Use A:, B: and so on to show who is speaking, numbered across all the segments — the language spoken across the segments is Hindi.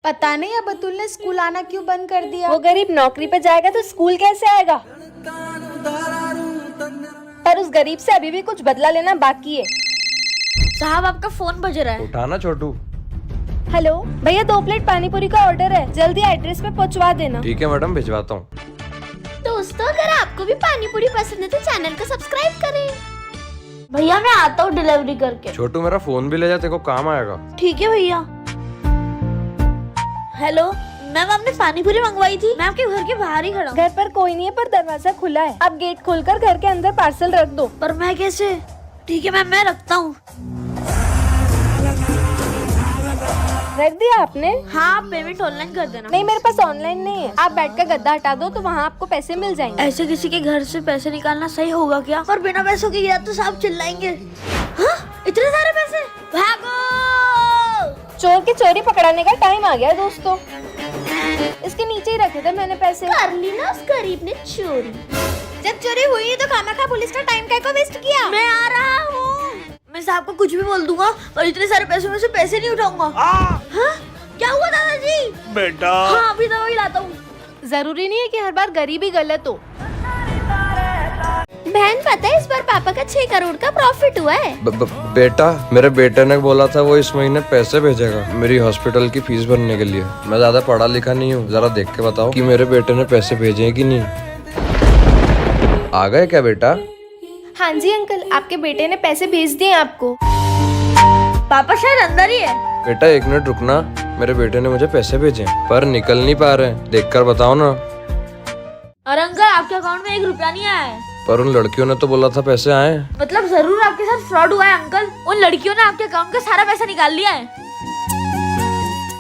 A: पता नहीं अब अतुल ने स्कूल आना क्यों बंद कर दिया।
B: वो गरीब नौकरी पे जाएगा तो स्कूल कैसे आएगा? पर उस गरीब से अभी भी कुछ बदला लेना बाकी है।
C: साहब आपका फोन बज रहा है।
D: उठाना छोटू।
B: हेलो भैया, 2 प्लेट पानी पूरी का ऑर्डर है, जल्दी एड्रेस पे पहुंचवा देना।
D: ठीक है मैडम, भिजवाता हूँ।
C: दोस्तों अगर आपको भी पानी पूरी पसंद है तो चैनल को सब्सक्राइब करें। भैया मैं आता हूँ डिलीवरी करके।
D: छोटू मेरा फोन भी ले जा, तेरे को काम आएगा।
C: ठीक है भैया। हेलो मैम, आपने पानी पूरी मंगवाई थी। मैं आपके घर के बाहर ही खड़ा हूँ।
B: घर पर कोई नहीं है पर दरवाजा खुला है। आप गेट खोलकर घर के अंदर पार्सल रख दो।
C: पर मैं कैसे? ठीक है मैम, मैं रखता हूँ।
B: रख दिया आपने?
C: हाँ, आप पेमेंट ऑनलाइन कर देना।
B: नहीं, मेरे पास ऑनलाइन नहीं है। आप बेड का गद्दा हटा दो तो वहाँ आपको पैसे मिल जाएंगे।
C: ऐसे किसी के घर से पैसे निकालना सही होगा क्या? और बिना पैसों के गया तो साहब चिल्लाएंगे। हाँ? इतने सारे पैसे? भागो!
B: चोर की चोरी पकड़ाने का टाइम आ गया दोस्तों। इसके नीचे ही रखे थे मैंने पैसे।
C: कर ली ना उस गरीब ने चोरी।
A: जब चोरी हुई तो खामखा पुलिस का टाइम क्या को वेस्ट किया।
C: मैं आ रहा हूँ। मैं साहब को कुछ भी बोल दूंगा और इतने सारे पैसों में से पैसे नहीं उठाऊंगा। हाँ? क्या हुआ दादाजी?
E: बेटा
C: हाँ, अभी दवाई लाता हूँ।
B: जरूरी नहीं है कि हर बार गरीबी गलत हो।
C: बहन पता है इस बार पापा का 6 करोड़ का प्रॉफिट हुआ है।
D: बेटा, मेरे बेटे ने बोला था वो इस महीने पैसे भेजेगा मेरी हॉस्पिटल की फीस भरने के लिए। मैं ज्यादा पढ़ा लिखा नहीं हूँ, जरा देख के बताओ कि मेरे बेटे ने पैसे भेजे हैं कि नहीं। आ गए क्या बेटा?
B: हाँ जी अंकल, आपके बेटे ने पैसे भेज दिए आपको।
C: पापा शायद अंदर ही है।
D: बेटा 1 मिनट रुकना, मेरे बेटे ने मुझे पैसे भेजे हैं पर निकल नहीं पा रहे हैं। देख कर बताओ ना।
C: और अंकल आपके अकाउंट में 1 रुपया नहीं आया है।
D: पर उन लड़कियों ने तो बोला था पैसे आए।
C: मतलब जरूर आपके साथ फ्रॉड हुआ है अंकल। उन लड़कियों ने आपके अकाउंट का सारा पैसा निकाल लिया है।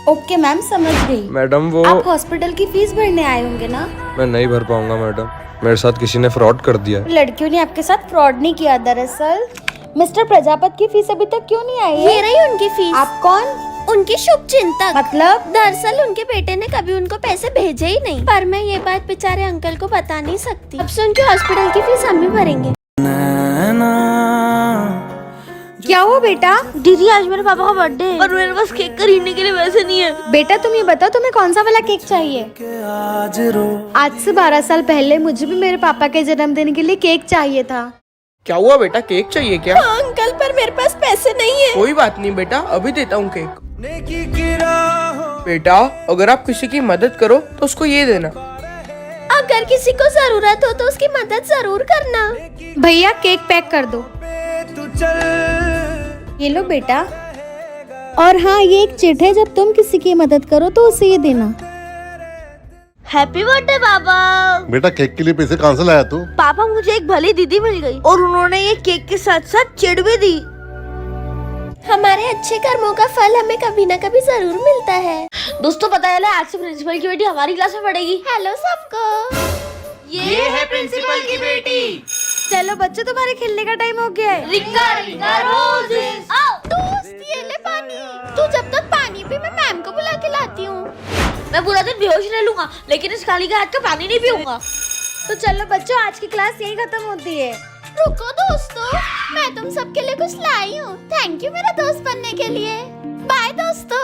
A: ओके मैम, समझ गई।
D: मैडम वो
A: आप हॉस्पिटल की फीस भरने आए होंगे ना।
D: मैं नहीं भर पाऊंगा मैडम, मेरे साथ किसी ने फ्रॉड कर दिया।
A: लड़कियों ने आपके साथ फ्रॉड नहीं किया। दरअसल मिस्टर प्रजापत की फीस अभी तक क्यों नहीं आई है?
C: ये रही उनकी फीस।
A: आप कौन?
C: उनकी शुभ चिंतक।
A: मतलब?
C: दरअसल उनके बेटे ने कभी उनको पैसे भेजे ही नहीं। पर मैं ये बात बेचारे अंकल को बता नहीं सकती। अब से उनके हॉस्पिटल की फीस हम ही भरेंगे।
A: क्या हुआ बेटा?
C: दीदी आज मेरे पापा का बर्थडे है और मेरे पास केक खरीदने के लिए पैसे नहीं है।
A: बेटा तुम ये बताओ तुम्हें कौन सा वाला केक चाहिए? आज से 12 साल पहले मुझे भी मेरे पापा के जन्मदिन के लिए केक चाहिए था।
E: क्या हुआ बेटा, केक चाहिए क्या?
C: अंकल पर मेरे पास पैसे नहीं है।
E: कोई बात नहीं बेटा, अभी देता हूँ केक। बेटा अगर आप किसी की मदद करो तो उसको ये देना।
C: अगर किसी को जरूरत हो तो उसकी मदद जरूर करना।
A: भैया केक पैक कर दो। ये लो बेटा। और हाँ, ये एक चिट है, जब तुम किसी की मदद करो तो उसे ये देना।
C: हैप्पी बर्थडे पापा।
F: बेटा केक के लिए पैसे कहाँ से लाया तू?
C: पापा मुझे एक भली दीदी मिल गई और उन्होंने ये केक के साथ साथ चिढ़ भी दी। हमारे अच्छे कर्मों का फल हमें कभी न कभी जरूर मिलता है। दोस्तों पता है आज से प्रिंसिपल की बेटी हमारी क्लास में पढ़ेगी। हेलो सबको, ये है प्रिंसिपल की बेटी।
A: चलो बच्चों, तुम्हारे खेलने का टाइम हो गया है।
C: रिंगा रिंगा रोजेस। दोस्त ये ले पानी। तू जब तक पानी पी, मैं मैम को बुला के लाती हूँ। मैं पूरा दिन बेहोश रह लूंगा लेकिन इस खाली का हाथ का पानी नहीं पीऊंगा।
A: तो चलो बच्चों, आज की क्लास यही खत्म होती है।
C: रुको दोस्तों, मैं तुम सबके लिए कुछ लाई हूँ। थैंक यू मेरा दोस्त बनने के लिए। बाय दोस्तों।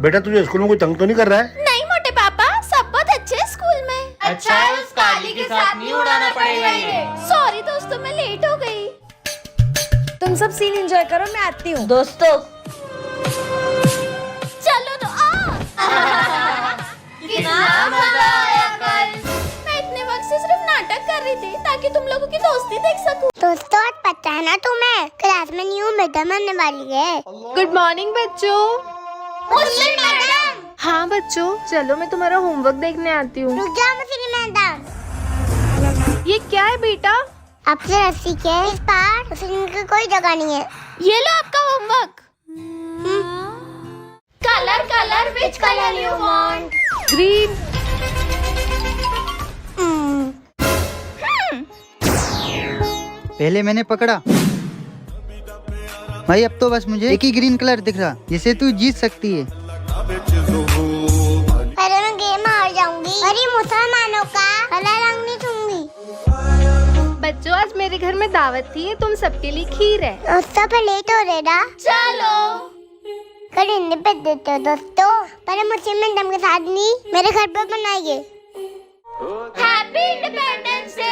F: बेटा तुझे स्कूल में कोई तंग तो नहीं कर रहा है?
C: नहीं मोटे पापा, सब बहुत अच्छे हैं स्कूल में। अच्छा है, उस काली के साथ नहीं उड़ाना पड़ेगा ये। सॉरी दोस्तों, मैं लेट हो गई।
A: तुम सब सीन एंजॉय करो, मैं आती हूँ।
C: दोस्तों चलो तो कितना मजा आया कल। मैं इतने वक्त से सिर्फ नाटक कर रही थी ताकि तुम लोगों की दोस्ती देख सकूं।
G: दोस्तों आज पता है ना तुम्हें, क्लास में न्यू मैडम आने वाली है।
B: गुड मॉर्निंग बच्चों।
G: मुस्लिम मैडम।
B: हाँ बच्चों, चलो मैं तुम्हारा होमवर्क देखने आती हूँ।
G: रुक जाओ मुस्लिम मैडम।
B: ये क्या है बेटा?
G: आपसे रस्सी के इस पार मुस्लिम की कोई जगह नहीं है।
C: ये लो आपका homework. Colour colour which colour you want?
B: Green.
H: पहले मैंने पकड़ा भाई, अब तो बस मुझे एक ही ग्रीन कलर दिख रहा जिसे तू जीत सकती है।
G: पहले मैं गेम हार जाऊंगी और ये मुसलमानों का हरा रंग नहीं छूंगी।
B: बच्चों आज मेरे घर में दावत थी, तुम सबके लिए खीर है।
G: दोस्तों पे लेट हो रहे ना,
C: चलो
G: कल हिंदी पे देते हो दोस्तों, पर मुस्लिम मैडम के साथ नहीं, मेरे घर पर बनाइए।
C: Happy independence day.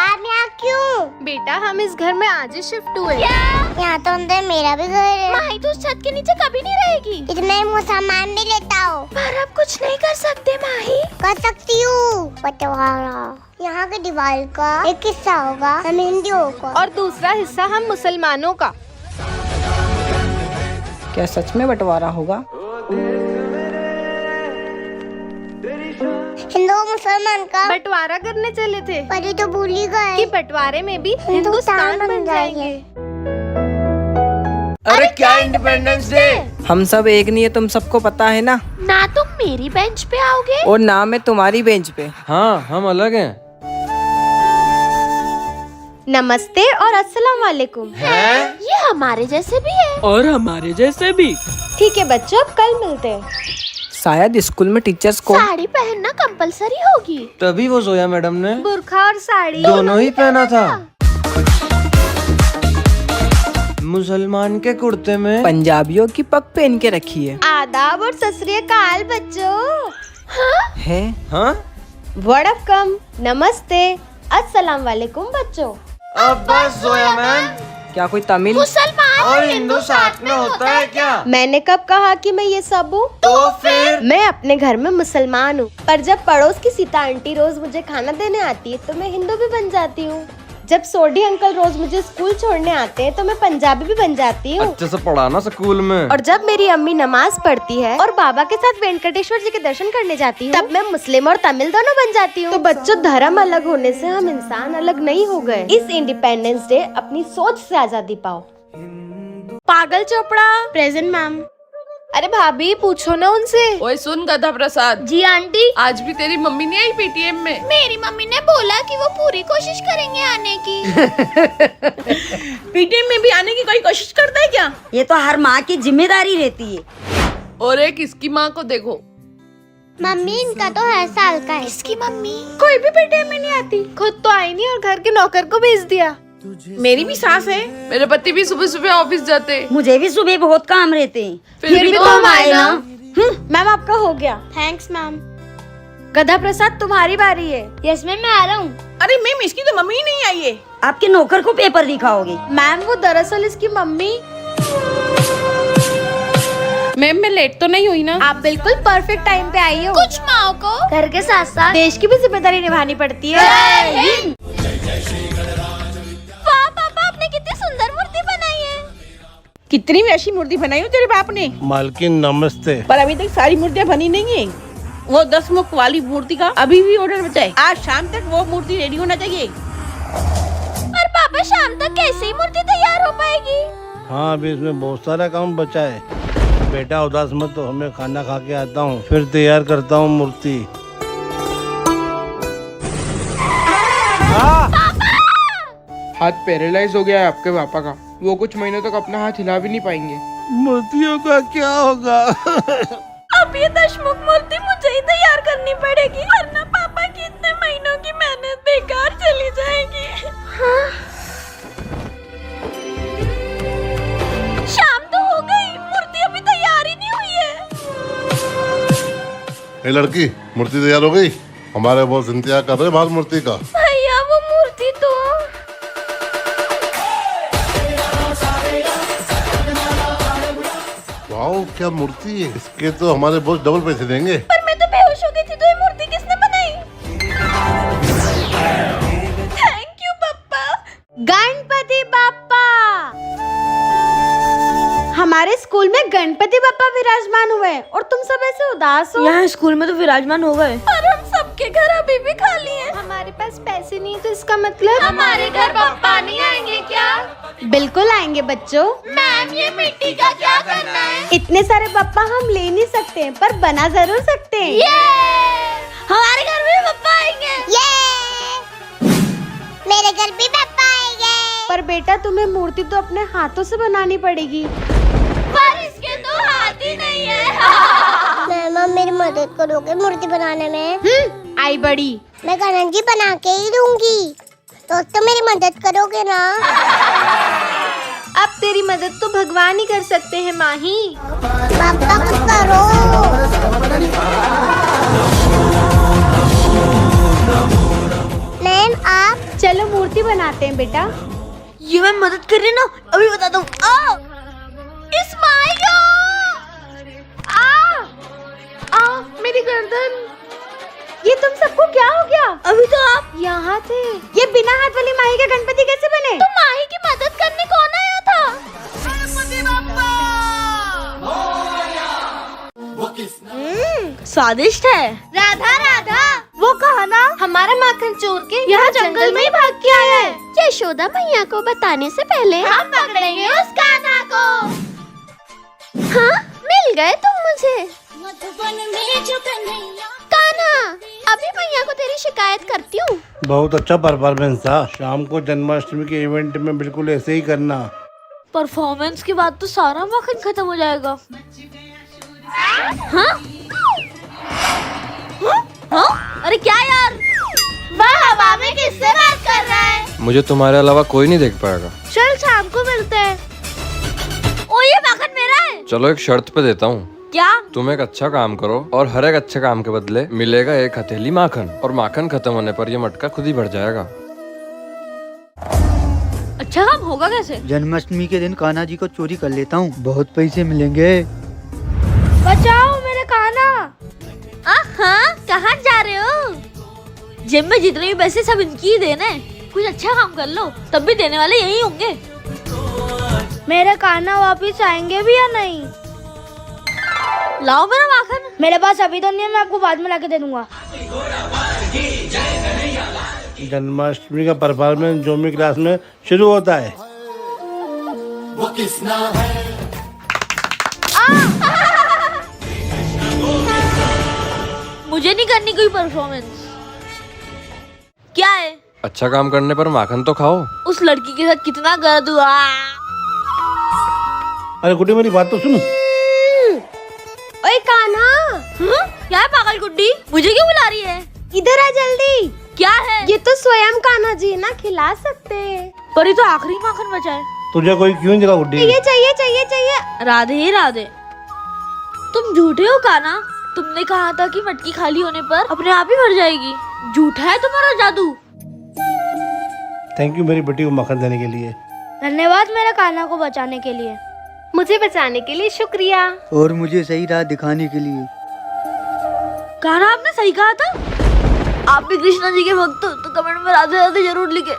G: आप यहाँ क्यों?
B: बेटा हम इस घर में आज ही शिफ्ट हुए।
G: यहाँ तो अंदर मेरा भी घर है।
C: माही तो उस छत के नीचे कभी नहीं रहेगी।
G: इतने मुँह सामान भी लेता हो।
C: पर अब कुछ नहीं कर सकते माही।
G: कर सकती हूँ, बंटवारा। यहाँ के दीवार का एक हिस्सा होगा हम हिंदुओं का,
B: और दूसरा हिस्सा हम मुसलमानों का।
E: क्या सच में बंटवारा होगा?
G: हिंदू मुसलमान का
B: बंटवारा करने चले थे
G: पर ये तो भूल ही गए
B: कि बंटवारे में भी हिंदुस्तान बन जाएंगे।
D: अरे क्या इंडिपेंडेंस डे?
E: हम सब एक नहीं है, तुम सबको पता है ना।
C: ना तुम मेरी बेंच पे आओगे
E: और ना मैं तुम्हारी बेंच पे।
D: हाँ हम अलग हैं।
A: नमस्ते और अस्सलाम वालेकुम।
C: ये हमारे जैसे भी है।
E: और हमारे जैसे भी।
A: ठीक है बच्चों, अब कल मिलते हैं।
E: शायद स्कूल में टीचर्स को
C: साड़ी पहनना कंपलसरी होगी।
D: तभी वो जोया मैडम ने
B: बुर्खा और साड़ी
D: दोनों ही पहना था। मुसलमान के कुर्ते में
E: पंजाबियों की पग पहन के रखी है।
A: आदाब और सत श्री अकाल बच्चों।
E: है?
D: हाँ
A: वड़कम, नमस्ते, अस्सलाम वालेकुम बच्चों।
D: अब बस जोया मैम।
E: क्या कोई तमिल
C: मुसलमान
D: और हिंदू साथ में होता है क्या?
A: मैंने कब कहा कि मैं ये सब हूँ?
D: तो फिर
A: मैं अपने घर में मुसलमान हूँ, पर जब पड़ोस की सीता आंटी रोज मुझे खाना देने आती है तो मैं हिंदू भी बन जाती हूँ। जब सोडी अंकल रोज मुझे स्कूल छोड़ने आते हैं तो मैं पंजाबी भी बन जाती हूँ।
D: अच्छे से पढ़ाना स्कूल में।
A: और जब मेरी अम्मी नमाज पढ़ती है और बाबा के साथ वेंकटेश्वर जी के दर्शन करने जाती हूँ, तब मैं मुस्लिम और तमिल दोनों बन जाती हूँ। तो बच्चों, धर्म अलग होने से हम इंसान अलग नहीं हो गए। इस इंडिपेंडेंस डे अपनी सोच से आजादी पाओ।
B: पागल चोपड़ा।
A: Present ma'am.
B: अरे भाभी पूछो ना उनसे।
I: ओए सुन गधा प्रसाद,
C: जी आंटी।
I: आज भी तेरी मम्मी नहीं आई पीटीएम में?
C: मेरी मम्मी ने बोला कि वो पूरी कोशिश करेंगे आने की।
I: पीटीएम में भी आने की कोई कोशिश करता है क्या?
J: ये तो हर माँ की जिम्मेदारी रहती है।
I: और एक इसकी माँ को देखो।
G: मम्मी इनका तो हर साल का है।
C: इसकी मम्मी
B: कोई भी पेटीएम में नहीं आती, खुद तो आई नहीं और घर के नौकर को भेज दिया।
I: मेरी भी सास है, मेरे पति भी सुबह सुबह ऑफिस जाते।
J: मुझे भी सुबह बहुत काम रहते हैं।
I: फिर भी
A: तुम आए ना। मैम आपका हो गया। Thanks ma'am. गधा प्रसाद तुम्हारी बारी है।
G: यस मैम, मैं आ रहा हूँ।
I: अरे मैम, इसकी तो मम्मी ही नहीं आई है।
J: आपके नौकर को पेपर दिखाओगे?
A: मैम वो दरअसल इसकी मम्मी।
I: मैम मैं लेट तो नहीं हुई ना?
A: आप बिल्कुल परफेक्ट टाइम पे आई हो।
C: कुछ माओ को
A: घर के साथ साथ देश की भी जिम्मेदारी निभानी पड़ती है।
C: वाह पापा, आपने कितनी सुंदर मूर्ति बनाई है।
I: कितनी वैसी मूर्ति बनाई हो तेरे बाप ने?
F: मालकिन नमस्ते।
I: पर अभी तक सारी मूर्तियाँ बनी नहीं है। वो 10 मुख वाली मूर्ति का अभी भी ऑर्डर बचा है। आज शाम तक वो मूर्ति रेडी होना चाहिए।
C: और पापा शाम तक कैसे ही मूर्ति तैयार हो पाएगी?
F: हाँ, अभी इसमें बहुत सारा काम बचा है। बेटा उदास मत हो, हमें खाना खा के आता हूँ, फिर तैयार करता हूँ मूर्ति।
E: हाथ पैरालाइज हो गया है आपके पापा का। वो कुछ महीनों तक अपना हाथ हिला भी नहीं पाएंगे।
F: मूर्तियों का क्या होगा?
C: अब ये 10 मुख मूर्ति मुझे ही तैयार करनी पड़ेगी, वरना पापा की इतने महीनों की मेहनत बेकार चली जाएगी। हाँ? शाम तो हो गई, मूर्ति अभी तैयार ही नहीं हुई है।
F: ए लड़की, मूर्ति तैयार हो गई? हमारे बॉस इंतजार कर रहे बाहर मूर्ति का।
C: भैया वो मूर्ति तो
F: वाओ, क्या मूर्ति है! इसके तो हमारे बॉस डबल पैसे देंगे।
C: पर मैं तो बेहोश हो गई थी, तो ये मूर्ति किसने बनाई? थैंक यू पापा।
A: गणपति बाप्पा। हमारे स्कूल में गणपति बाप्पा विराजमान हुए हैं और तुम सब ऐसे उदास हो।
J: यहाँ स्कूल में तो विराजमान हो गए।
C: पर हम सबके घर अभी भी खाली हैं।
A: हमारे पास पैसे नहीं है, तो इसका मतलब
C: हमारे घर पापा नहीं आएंगे क्या?
A: बिल्कुल आएंगे बच्चों।
C: मैम ये मिट्टी का क्या करना है?
A: इतने सारे पप्पा हम ले नहीं सकते हैं, पर बना जरूर सकते हैं।
C: हमारे घर में पापा आएंगे।
G: मेरे घर भी पापा आएंगे।
A: पर बेटा तुम्हें मूर्ति तो अपने हाथों से बनानी पड़ेगी।
C: पर इसके तो हाथ ही नहीं है।
G: मैम मेरी मदद करोगे मूर्ति बनाने में?
A: आई बड़ी।
G: मैं कान्हा जी बना के ही दूंगी। दोस्तों मेरी मदद करोगे ना?
A: अब तेरी मदद तो भगवान ही कर सकते हैं माही।
G: पापा कुछ करो। मैम आप
A: चलो मूर्ति बनाते हैं बेटा।
C: ये मैं मदद कर रही ना, अभी बताता हूँ।
A: मेरी गर्दन। ये तुम सबको क्या हो गया?
C: अभी तो आप
A: यहाँ थे। ये बिना हाथ वाली माही के गणपति कैसे बने?
C: तो माही की मदद करने कौन आया था? स्वादिष्ट है।
A: राधा राधा, वो कहा ना हमारा माखन चोर के यहाँ जंगल में ही भाग के आया है।
C: यशोदा मैया को बताने से पहले
A: हम पकड़ेंगे उस कान्हा को।
C: हाँ, मिल गए तुम मुझे। कान्हा, अभी मैया को तेरी शिकायत करती हूँ।
F: बहुत अच्छा परफॉर्मेंस था। शाम को जन्माष्टमी के इवेंट में बिल्कुल ऐसे ही करना।
C: परफॉर्मेंस के बाद तो सारा माखन खत्म हो जाएगा। हाँ? हाँ? अरे क्या यार,
A: वह हवा में किससे बात कर रहा है?
D: मुझे तुम्हारे अलावा कोई नहीं देख पाएगा।
A: चल शाम को मिलते हैं।
C: ओ ये माखन मेरा है।
D: चलो एक शर्त पे देता हूँ।
C: क्या?
D: तुम एक अच्छा काम करो और हर एक अच्छे काम के बदले मिलेगा एक हथेली माखन, और माखन खत्म होने पर ये मटका खुद ही भर जाएगा।
C: अच्छा काम होगा कैसे?
H: जन्माष्टमी के दिन कान्हा जी को चोरी कर लेता हूँ, बहुत पैसे मिलेंगे।
A: बचाओ मेरे कान्हा।
C: हाँ, कहाँ जा रहे हो? जिम में जितने भी पैसे सब इनकी ही देने। कुछ अच्छा काम कर लो, तब भी देने वाले यही होंगे।
A: मेरे कान्हा वापिस आएंगे भी या नहीं?
C: लाओ मेरा माखन।
A: मेरे पास अभी तो नहीं है, मैं आपको बाद में लाके दे दूंगा।
F: जन्माष्टमी का परफॉर्मेंस जोमी क्लास में शुरू होता है।
C: मुझे नहीं करनी कोई परफॉर्मेंस। क्या है?
D: अच्छा काम करने पर माखन तो खाओ।
C: उस लड़की के साथ कितना गर्द हुआ।
F: अरे गुड्डी मेरी बात तो सुन।
A: ओए कान्हा,
C: क्या है पागल गुड्डी? मुझे क्यों बुला रही है?
A: इधर आ जल्दी।
C: क्या है?
A: ये तो स्वयं कान्हा जी ना खिला सकते हैं।
C: पर ये तो आखिरी माखन बचा है।
F: तुझे कोई क्यों नहीं दिला गुड्डी?
A: चाहिए चाहिए चाहिए चाहिए।
C: राधे ही राधे। तुम झूठे हो कान्हा। तुमने कहा था कि मटकी खाली होने पर अपने आप ही भर जाएगी। झूठा है तुम्हारा जादू।
F: थैंक यू मेरी बेटी को माखन देने के लिए।
A: धन्यवाद मेरे कान्हा को बचाने के लिए। मुझे बचाने के लिए शुक्रिया।
H: और मुझे सही राह दिखाने के लिए।
C: कान्हा आपने सही कहा था। आप भी कृष्णा जी के भक्त हो तो कमेंट में राधे राधे जरूर लिखे।